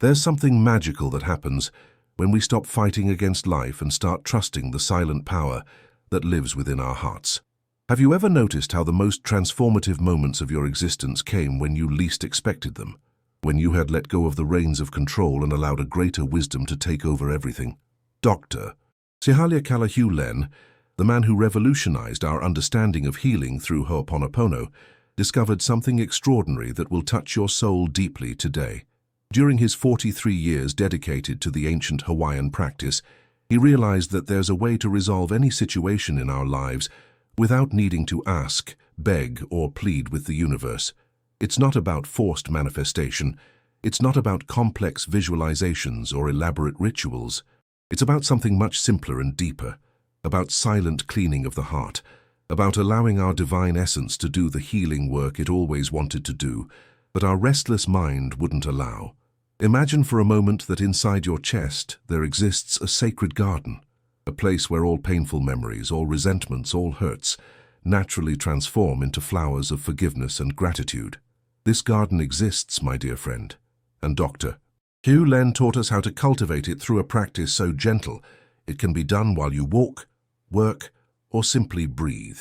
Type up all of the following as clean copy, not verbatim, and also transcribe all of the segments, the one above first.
There's something magical that happens when we stop fighting against life and start trusting the silent power that lives within our hearts. Have you ever noticed how the most transformative moments of your existence came when you least expected them? When you had let go of the reins of control and allowed a greater wisdom to take over everything? Dr. Ihaleakala Hew Len, the man who revolutionized our understanding of healing through Ho'oponopono, discovered something extraordinary that will touch your soul deeply today. During his 43 years dedicated to the ancient Hawaiian practice, he realized that there's a way to resolve any situation in our lives without needing to ask, beg, or plead with the universe. It's not about forced manifestation. It's not about complex visualizations or elaborate rituals. It's about something much simpler and deeper, about silent cleaning of the heart, about allowing our divine essence to do the healing work it always wanted to do, but our restless mind wouldn't allow. Imagine for a moment that inside your chest there exists a sacred garden, a place where all painful memories, all resentments, all hurts naturally transform into flowers of forgiveness and gratitude. This garden exists, my dear friend, and Dr. Hew Len taught us how to cultivate it through a practice so gentle it can be done while you walk, work, or simply breathe.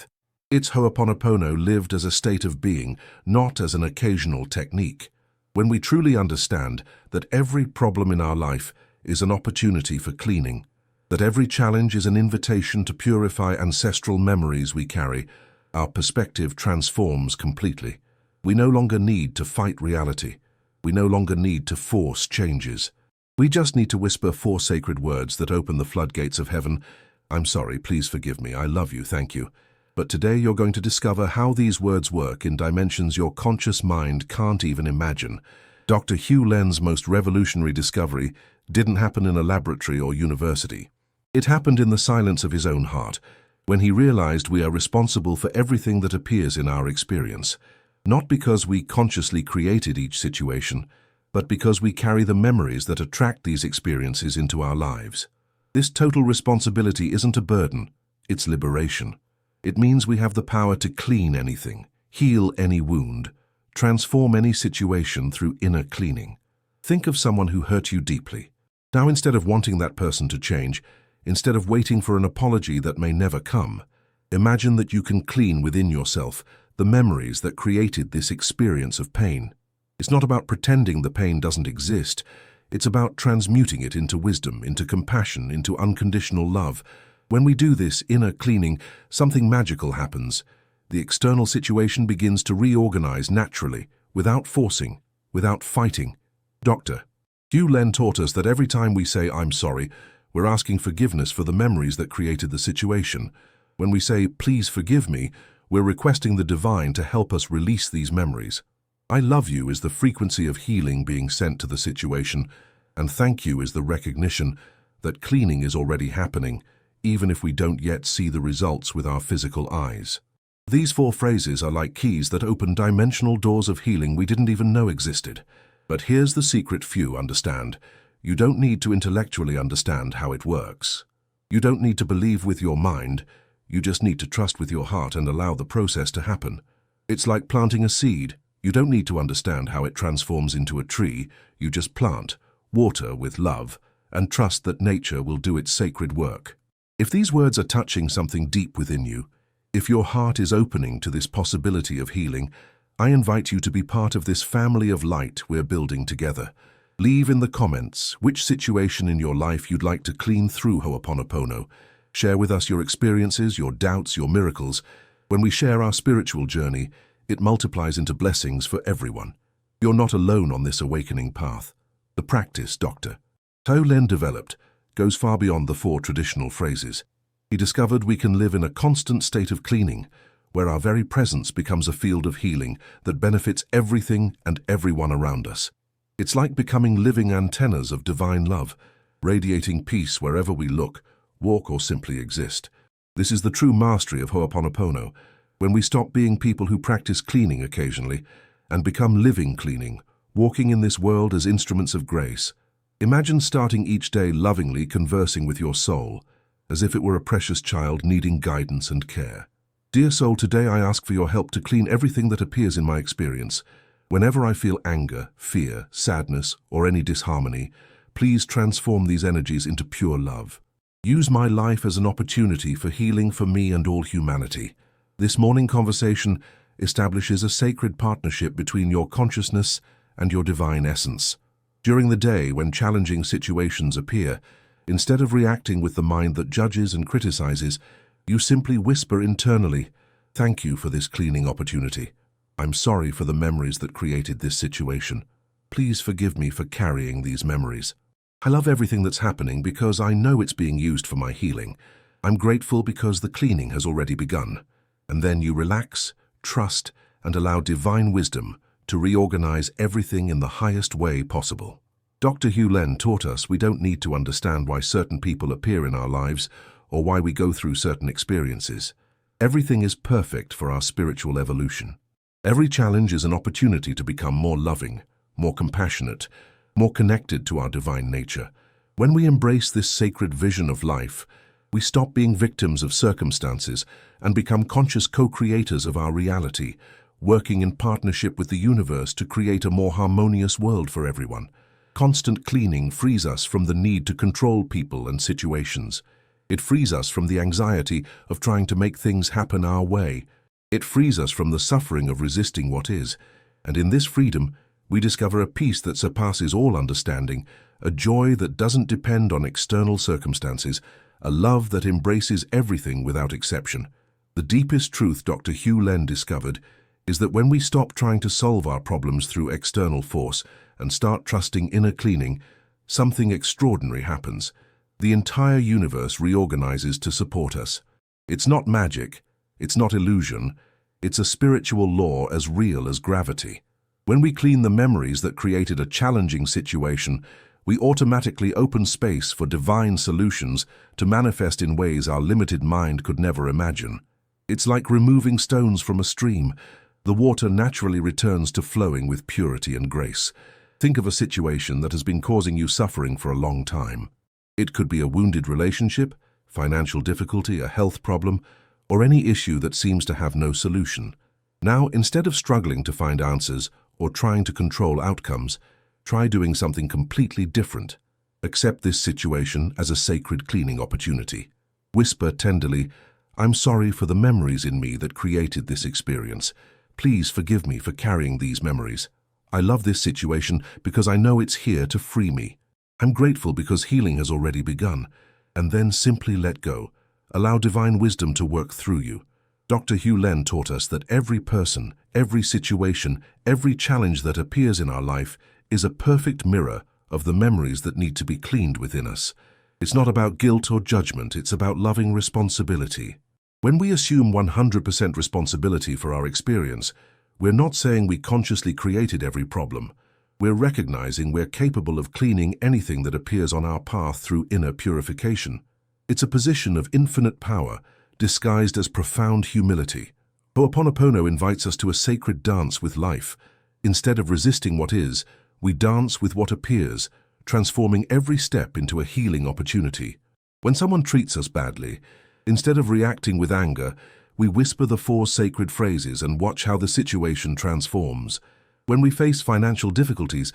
It's Ho'oponopono lived as a state of being, not as an occasional technique. When we truly understand that every problem in our life is an opportunity for cleaning, that every challenge is an invitation to purify ancestral memories we carry, our perspective transforms completely. We no longer need to fight reality. We no longer need to force changes. We just need to whisper 4 sacred words that open the floodgates of heaven. I'm sorry, please forgive me, I love you, thank you. But today you're going to discover how these words work in dimensions your conscious mind can't even imagine. Dr. Hew Len's most revolutionary discovery didn't happen in a laboratory or university. It happened in the silence of his own heart, when he realized we are responsible for everything that appears in our experience. Not because we consciously created each situation, but because we carry the memories that attract these experiences into our lives. This total responsibility isn't a burden, it's liberation. It means we have the power to clean anything, heal any wound, transform any situation through inner cleaning. Think of someone who hurt you deeply. Now, instead of wanting that person to change, instead of waiting for an apology that may never come, imagine that you can clean within yourself the memories that created this experience of pain. It's not about pretending the pain doesn't exist. It's about transmuting it into wisdom, into compassion, into unconditional love. When we do this inner cleaning, something magical happens. The external situation begins to reorganize naturally, without forcing, without fighting. Dr. Hew Len taught us that every time we say, "I'm sorry," we're asking forgiveness for the memories that created the situation. When we say, "Please forgive me," we're requesting the divine to help us release these memories. "I love you" is the frequency of healing being sent to the situation, and "thank you" is the recognition that cleaning is already happening, even if we don't yet see the results with our physical eyes. These 4 phrases are like keys that open dimensional doors of healing we didn't even know existed. But here's the secret few understand. You don't need to intellectually understand how it works. You don't need to believe with your mind. You just need to trust with your heart and allow the process to happen. It's like planting a seed. You don't need to understand how it transforms into a tree. You just plant, water with love, and trust that nature will do its sacred work. If these words are touching something deep within you, if your heart is opening to this possibility of healing, I invite you to be part of this family of light we're building together. Leave in the comments which situation in your life you'd like to clean through Ho'oponopono. Share with us your experiences, your doubts, your miracles. When we share our spiritual journey, it multiplies into blessings for everyone. You're not alone on this awakening path. The practice Dr. Hew Len developed goes far beyond the 4 traditional phrases. He discovered we can live in a constant state of cleaning, where our very presence becomes a field of healing that benefits everything and everyone around us. It's like becoming living antennas of divine love, radiating peace wherever we look, walk, or simply exist. This is the true mastery of Ho'oponopono, when we stop being people who practice cleaning occasionally and become living cleaning, walking in this world as instruments of grace. Imagine starting each day lovingly conversing with your soul, as if it were a precious child needing guidance and care. Dear soul, today I ask for your help to clean everything that appears in my experience, Whenever I feel anger, fear, sadness, or any disharmony, please transform these energies into pure love. Use my life as an opportunity for healing for me and all humanity. This morning conversation establishes a sacred partnership between your consciousness and your divine essence. During the day, when challenging situations appear, instead of reacting with the mind that judges and criticizes, you simply whisper internally, "Thank you for this cleaning opportunity. I'm sorry for the memories that created this situation. Please forgive me for carrying these memories. I love everything that's happening because I know it's being used for my healing. I'm grateful because the cleaning has already begun." And then you relax, trust, and allow divine wisdom to reorganize everything in the highest way possible. Dr. Hew Len taught us we don't need to understand why certain people appear in our lives or why we go through certain experiences. Everything is perfect for our spiritual evolution. Every challenge is an opportunity to become more loving, more compassionate, more connected to our divine nature. When we embrace this sacred vision of life, we stop being victims of circumstances and become conscious co-creators of our reality, working in partnership with the universe to create a more harmonious world for everyone. Constant cleaning frees us from the need to control people and situations. It frees us from the anxiety of trying to make things happen our way. It frees us from the suffering of resisting what is. And in this freedom, we discover a peace that surpasses all understanding, a joy that doesn't depend on external circumstances, a love that embraces everything without exception. The deepest truth Dr. Hew Len discovered is that when we stop trying to solve our problems through external force and start trusting inner cleaning, something extraordinary happens. The entire universe reorganizes to support us. It's not magic, it's not illusion, it's a spiritual law as real as gravity. When we clean the memories that created a challenging situation, we automatically open space for divine solutions to manifest in ways our limited mind could never imagine. It's like removing stones from a stream. The water naturally returns to flowing with purity and grace. Think of a situation that has been causing you suffering for a long time. It could be a wounded relationship, financial difficulty, a health problem, or any issue that seems to have no solution. Now, instead of struggling to find answers or trying to control outcomes, try doing something completely different. Accept this situation as a sacred cleaning opportunity. Whisper tenderly, "I'm sorry for the memories in me that created this experience. Please forgive me for carrying these memories. I love this situation because I know it's here to free me. I'm grateful because healing has already begun." And then simply let go. Allow divine wisdom to work through you. Dr. Hew Len taught us that every person, every situation, every challenge that appears in our life is a perfect mirror of the memories that need to be cleaned within us. It's not about guilt or judgment, it's about loving responsibility. When we assume 100% responsibility for our experience, we're not saying we consciously created every problem. We're recognizing we're capable of cleaning anything that appears on our path through inner purification. It's a position of infinite power, disguised as profound humility. Ho'oponopono invites us to a sacred dance with life. Instead of resisting what is, we dance with what appears, transforming every step into a healing opportunity. When someone treats us badly, instead of reacting with anger, we whisper the 4 sacred phrases and watch how the situation transforms. When we face financial difficulties,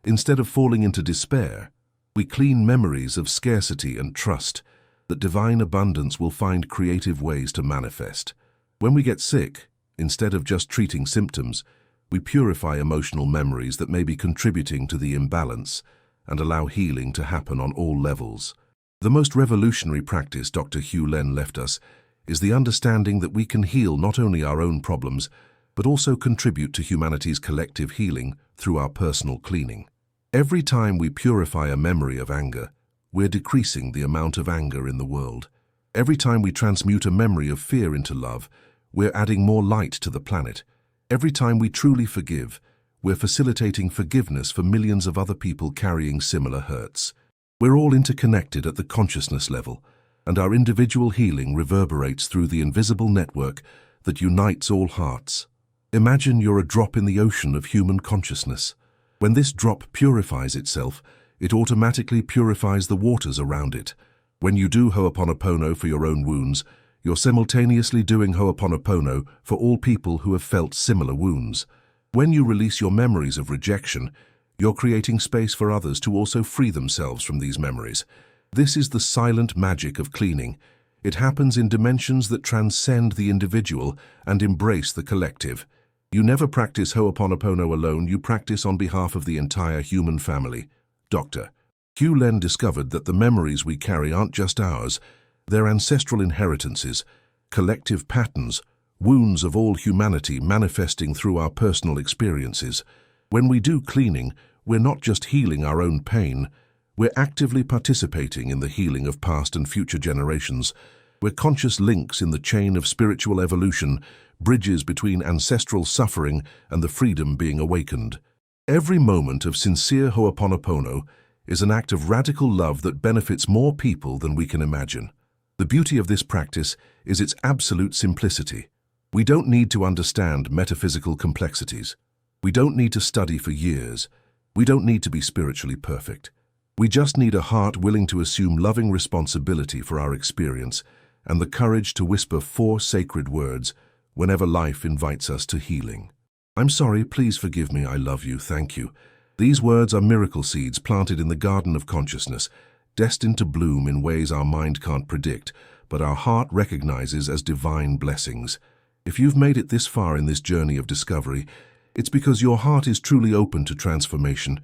instead of falling into despair, we clean memories of scarcity and trust that divine abundance will find creative ways to manifest. When we get sick, instead of just treating symptoms, we purify emotional memories that may be contributing to the imbalance and allow healing to happen on all levels. The most revolutionary practice Dr. Hew Len left us is the understanding that we can heal not only our own problems, but also contribute to humanity's collective healing through our personal cleaning. Every time we purify a memory of anger, we're decreasing the amount of anger in the world. Every time we transmute a memory of fear into love, we're adding more light to the planet. Every time we truly forgive, we're facilitating forgiveness for millions of other people carrying similar hurts. We're all interconnected at the consciousness level, and our individual healing reverberates through the invisible network that unites all hearts. Imagine you're a drop in the ocean of human consciousness. When this drop purifies itself, it automatically purifies the waters around it. When you do Ho'oponopono for your own wounds, you're simultaneously doing Ho'oponopono for all people who have felt similar wounds. When you release your memories of rejection, you're creating space for others to also free themselves from these memories. This is the silent magic of cleaning. It happens in dimensions that transcend the individual and embrace the collective. You never practice Ho'oponopono alone, you practice on behalf of the entire human family. Dr. Hew Len discovered that the memories we carry aren't just ours, they're ancestral inheritances, collective patterns, wounds of all humanity manifesting through our personal experiences. When we do cleaning, we're not just healing our own pain, we're actively participating in the healing of past and future generations. We're conscious links in the chain of spiritual evolution, bridges between ancestral suffering and the freedom being awakened. Every moment of sincere Ho'oponopono is an act of radical love that benefits more people than we can imagine. The beauty of this practice is its absolute simplicity. We don't need to understand metaphysical complexities. We don't need to study for years. We don't need to be spiritually perfect. We just need a heart willing to assume loving responsibility for our experience and the courage to whisper 4 sacred words whenever life invites us to healing. I'm sorry, please forgive me, I love you, thank you. These words are miracle seeds planted in the garden of consciousness, destined to bloom in ways our mind can't predict, but our heart recognizes as divine blessings. If you've made it this far in this journey of discovery, it's because your heart is truly open to transformation.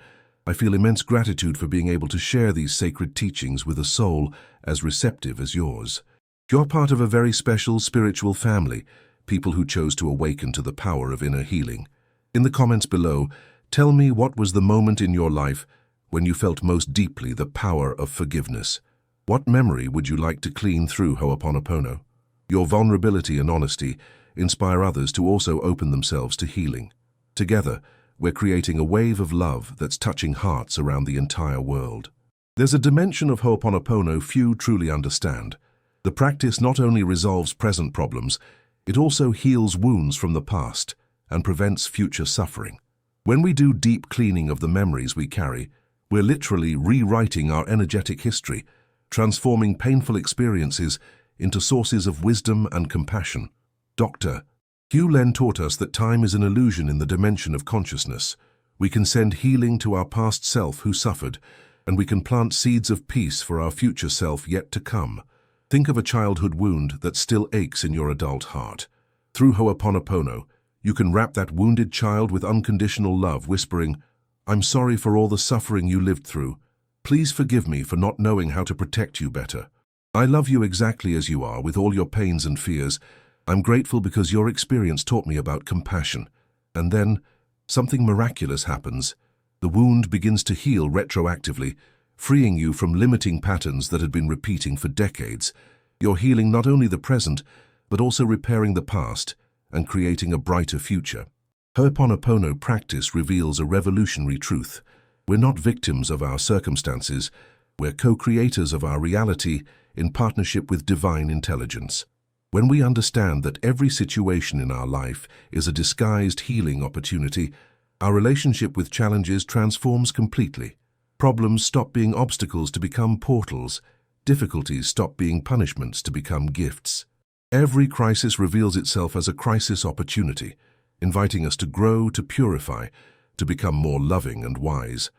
I feel immense gratitude for being able to share these sacred teachings with a soul as receptive as yours. You're part of a very special spiritual family, people who chose to awaken to the power of inner healing. In the comments below, tell me what was the moment in your life when you felt most deeply the power of forgiveness. What memory would you like to clean through Ho'oponopono? Your vulnerability and honesty inspire others to also open themselves to healing. Together, we're creating a wave of love that's touching hearts around the entire world. There's a dimension of Ho'oponopono few truly understand. The practice not only resolves present problems, it also heals wounds from the past and prevents future suffering. When we do deep cleaning of the memories we carry, we're literally rewriting our energetic history, transforming painful experiences into sources of wisdom and compassion. Dr. Hew Len taught us that time is an illusion in the dimension of consciousness. We can send healing to our past self who suffered, and we can plant seeds of peace for our future self yet to come. Think of a childhood wound that still aches in your adult heart. Through Ho'oponopono, you can wrap that wounded child with unconditional love, whispering, "I'm sorry for all the suffering you lived through. Please forgive me for not knowing how to protect you better. I love you exactly as you are, with all your pains and fears. I'm grateful because your experience taught me about compassion." And then, something miraculous happens. The wound begins to heal retroactively, freeing you from limiting patterns that had been repeating for decades. You're healing not only the present, but also repairing the past and creating a brighter future. Ho'oponopono practice reveals a revolutionary truth. We're not victims of our circumstances. We're co-creators of our reality in partnership with divine intelligence. When we understand that every situation in our life is a disguised healing opportunity, our relationship with challenges transforms completely. Problems stop being obstacles to become portals. Difficulties stop being punishments to become gifts. Every crisis reveals itself as a crisis opportunity, inviting us to grow, to purify, to become more loving and wise.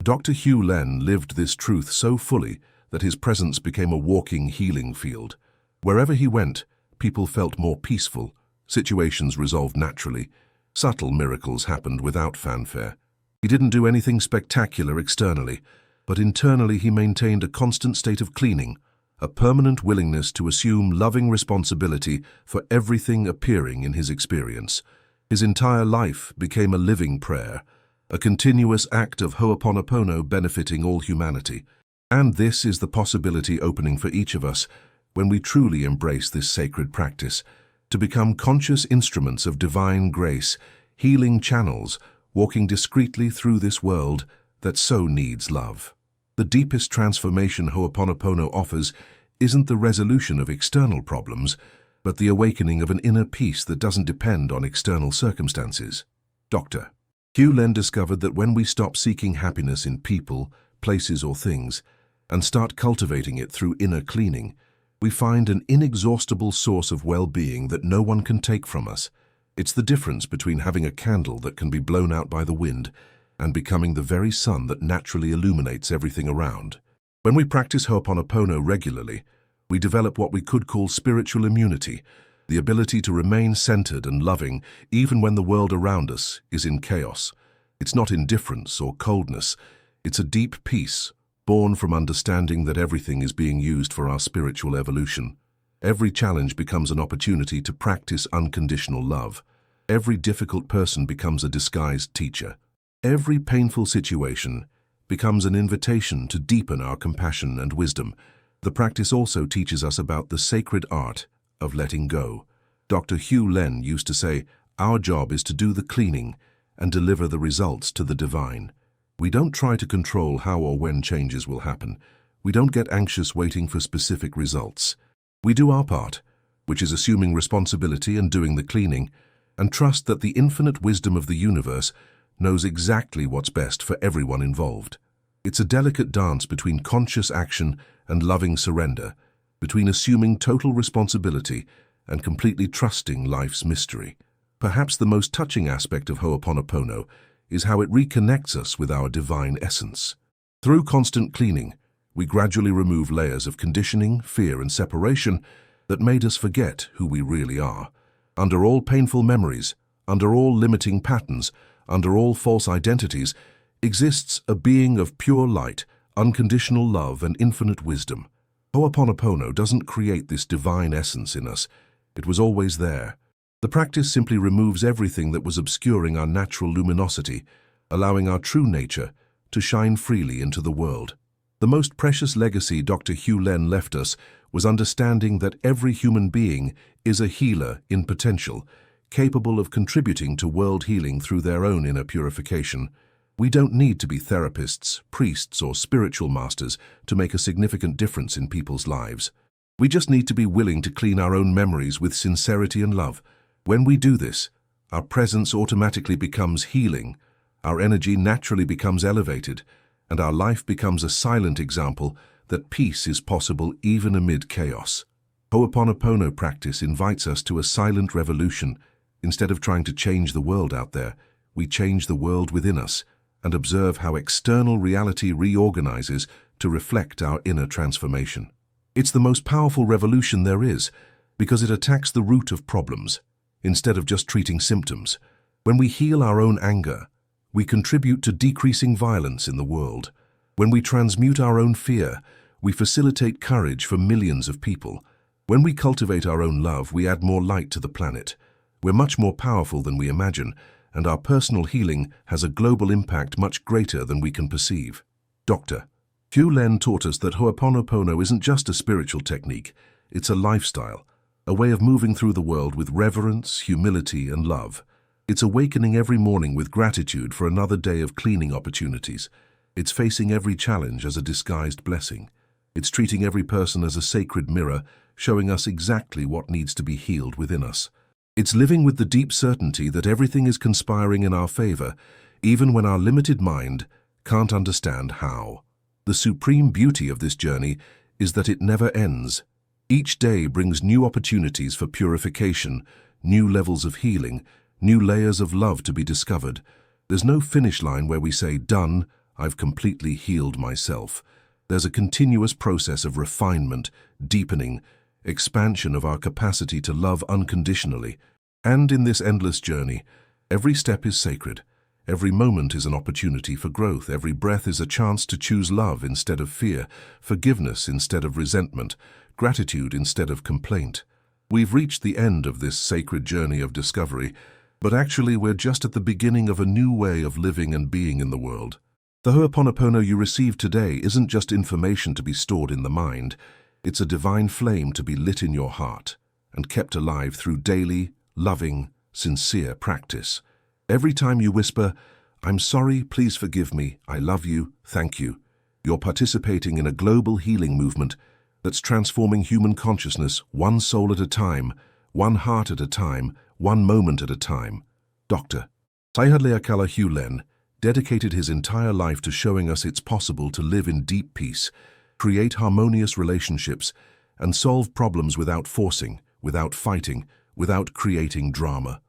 Dr. Hew Len lived this truth so fully that his presence became a walking healing field. Wherever he went, people felt more peaceful, situations resolved naturally, subtle miracles happened without fanfare. He didn't do anything spectacular externally, but internally he maintained a constant state of cleaning, a permanent willingness to assume loving responsibility for everything appearing in his experience. His entire life became a living prayer, a continuous act of Ho'oponopono benefiting all humanity. And this is the possibility opening for each of us when we truly embrace this sacred practice, to become conscious instruments of divine grace, healing channels, walking discreetly through this world that so needs love. The deepest transformation Ho'oponopono offers isn't the resolution of external problems, but the awakening of an inner peace that doesn't depend on external circumstances. Dr. Hew Len discovered that when we stop seeking happiness in people, places or things, and start cultivating it through inner cleaning, we find an inexhaustible source of well-being that no one can take from us. It's the difference between having a candle that can be blown out by the wind and becoming the very sun that naturally illuminates everything around. When we practice Ho'oponopono regularly, we develop what we could call spiritual immunity, the ability to remain centered and loving even when the world around us is in chaos. It's not indifference or coldness, it's a deep peace, born from understanding that everything is being used for our spiritual evolution. Every challenge becomes an opportunity to practice unconditional love. Every difficult person becomes a disguised teacher. Every painful situation becomes an invitation to deepen our compassion and wisdom. The practice also teaches us about the sacred art of letting go. Dr. Hew Len used to say, "Our job is to do the cleaning and deliver the results to the divine." We don't try to control how or when changes will happen. We don't get anxious waiting for specific results. We do our part, which is assuming responsibility and doing the cleaning, and trust that the infinite wisdom of the universe knows exactly what's best for everyone involved. It's a delicate dance between conscious action and loving surrender, between assuming total responsibility and completely trusting life's mystery. Perhaps the most touching aspect of Ho'oponopono is how it reconnects us with our divine essence. Through constant cleaning, we gradually remove layers of conditioning, fear, and separation that made us forget who we really are. Under all painful memories, under all limiting patterns, under all false identities, exists a being of pure light, unconditional love, and infinite wisdom. Ho'oponopono doesn't create this divine essence in us. It was always there. The practice simply removes everything that was obscuring our natural luminosity, allowing our true nature to shine freely into the world. The most precious legacy Dr. Hew Len left us was understanding that every human being is a healer in potential, capable of contributing to world healing through their own inner purification. We don't need to be therapists, priests, or spiritual masters to make a significant difference in people's lives. We just need to be willing to clean our own memories with sincerity and love. When we do this, our presence automatically becomes healing, our energy naturally becomes elevated, and our life becomes a silent example that peace is possible even amid chaos. Ho'oponopono practice invites us to a silent revolution. Instead of trying to change the world out there, we change the world within us and observe how external reality reorganizes to reflect our inner transformation. It's the most powerful revolution there is because it attacks the root of problems, instead of just treating symptoms. When we heal our own anger, we contribute to decreasing violence in the world. When we transmute our own fear, we facilitate courage for millions of people. When we cultivate our own love, we add more light to the planet. We're much more powerful than we imagine, and our personal healing has a global impact much greater than we can perceive. Dr. Hew Len taught us that Ho'oponopono isn't just a spiritual technique, it's a lifestyle, a way of moving through the world with reverence, humility, and love. It's awakening every morning with gratitude for another day of cleaning opportunities. It's facing every challenge as a disguised blessing. It's treating every person as a sacred mirror, showing us exactly what needs to be healed within us. It's living with the deep certainty that everything is conspiring in our favor, even when our limited mind can't understand how. The supreme beauty of this journey is that it never ends. Each day brings new opportunities for purification, new levels of healing, new layers of love to be discovered. There's no finish line where we say, "Done, I've completely healed myself." There's a continuous process of refinement, deepening, expansion of our capacity to love unconditionally. And in this endless journey, every step is sacred. Every moment is an opportunity for growth. Every breath is a chance to choose love instead of fear, forgiveness instead of resentment, gratitude instead of complaint. We've reached the end of this sacred journey of discovery, but actually we're just at the beginning of a new way of living and being in the world. The Ho'oponopono you receive today isn't just information to be stored in the mind, it's a divine flame to be lit in your heart and kept alive through daily, loving, sincere practice. Every time you whisper, "I'm sorry, please forgive me, I love you, thank you," you're participating in a global healing movement that's transforming human consciousness one soul at a time, one heart at a time, one moment at a time. Dr. Ihaleakala Hew Len dedicated his entire life to showing us it's possible to live in deep peace, create harmonious relationships, and solve problems without forcing, without fighting, without creating drama.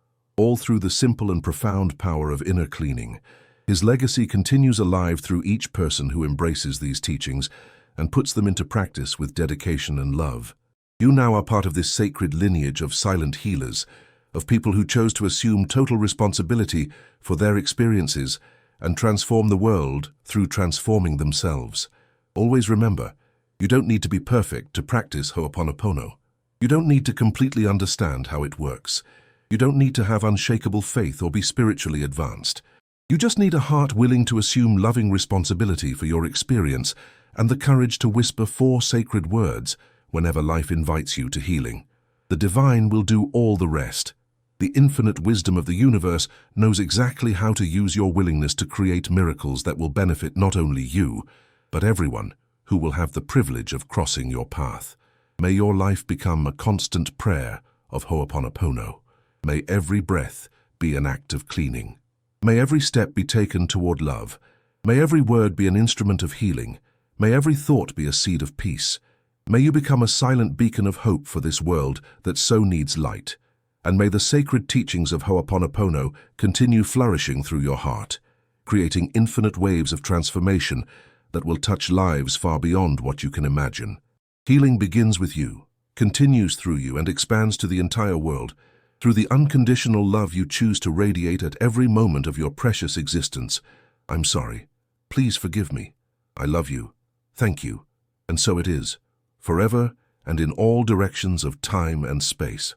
all through the simple and profound power of inner cleaning. His legacy continues alive through each person who embraces these teachings and puts them into practice with dedication and love. You now are part of this sacred lineage of silent healers, of people who chose to assume total responsibility for their experiences and transform the world through transforming themselves. Always remember, you don't need to be perfect to practice Ho'oponopono. You don't need to completely understand how it works. You don't need to have unshakable faith or be spiritually advanced. You just need a heart willing to assume loving responsibility for your experience and the courage to whisper 4 sacred words whenever life invites you to healing. The divine will do all the rest. The infinite wisdom of the universe knows exactly how to use your willingness to create miracles that will benefit not only you, but everyone who will have the privilege of crossing your path. May your life become a constant prayer of Ho'oponopono. May every breath be an act of cleaning. May every step be taken toward love. May every word be an instrument of healing. May every thought be a seed of peace. May you become a silent beacon of hope for this world that so needs light. And may the sacred teachings of Ho'oponopono continue flourishing through your heart, creating infinite waves of transformation that will touch lives far beyond what you can imagine. Healing begins with you, continues through you, and expands to the entire world. Through the unconditional love you choose to radiate at every moment of your precious existence. I'm sorry. Please forgive me. I love you. Thank you. And so it is, forever and in all directions of time and space.